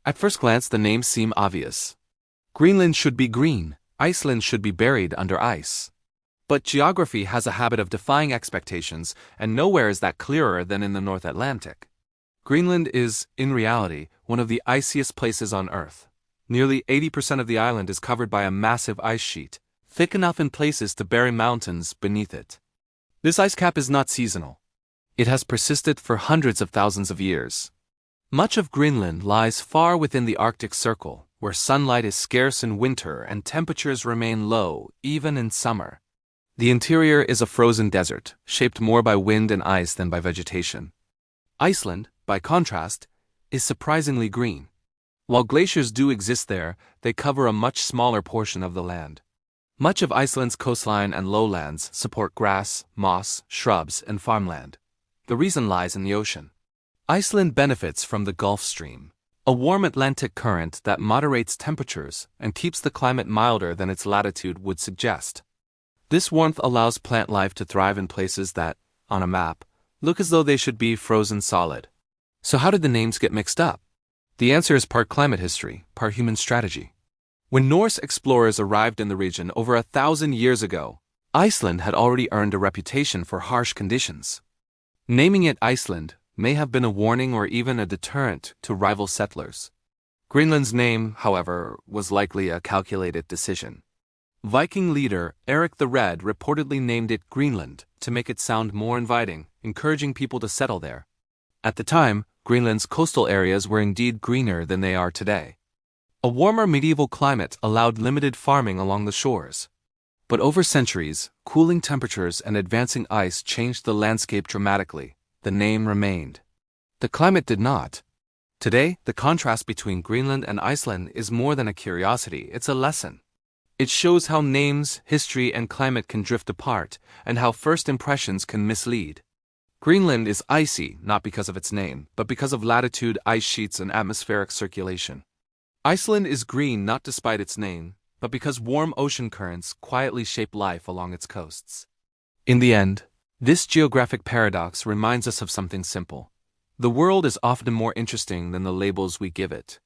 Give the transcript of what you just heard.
At first glance, the names seem obvious. Greenland should be green, Iceland should be buried under ice. But geography has a habit of defying expectations, and nowhere is that clearer than in the North Atlantic. Greenland is, in reality, one of the iciest places on Earth. Nearly 80% of the island is covered by a massive ice sheet, thick enough in places to bury mountains beneath it. This ice cap is not seasonal. It has persisted for hundreds of thousands of years. Much of Greenland lies far within the Arctic Circle, where sunlight is scarce in winter and temperatures remain low, even in summer. The interior is a frozen desert, shaped more by wind and ice than by vegetation. Iceland, by contrast, is surprisingly green. While glaciers do exist there, they cover a much smaller portion of the land. Much of Iceland's coastline and lowlands support grass, moss, shrubs, and farmland. The reason lies in the ocean. Iceland benefits from the Gulf Stream, a warm Atlantic current that moderates temperatures and keeps the climate milder than its latitude would suggest. This warmth allows plant life to thrive in places that, on a map, look as though they should be frozen solid. So how did the names get mixed up? The answer is part climate history, part human strategy. When Norse explorers arrived in the region over 1,000 years ago, Iceland had already earned a reputation for harsh conditions. Naming it Iceland may have been a warning or even a deterrent to rival settlers. Greenland's name, however, was likely a calculated decision. Viking leader Eric the Red reportedly named it Greenland to make it sound more inviting, encouraging people to settle there. At the time, Greenland's coastal areas were indeed greener than they are today. A warmer medieval climate allowed limited farming along the shores. But over centuries, cooling temperatures and advancing ice changed the landscape dramatically. The name remained. The climate did not. Today, the contrast between Greenland and Iceland is more than a curiosity, it's a lesson. It shows how names, history, and climate can drift apart, and how first impressions can mislead. Greenland is icy not because of its name, but because of latitude, ice sheets, and atmospheric circulation. Iceland is green not despite its name, but because warm ocean currents quietly shape life along its coasts. In the end, this geographic paradox reminds us of something simple. The world is often more interesting than the labels we give it.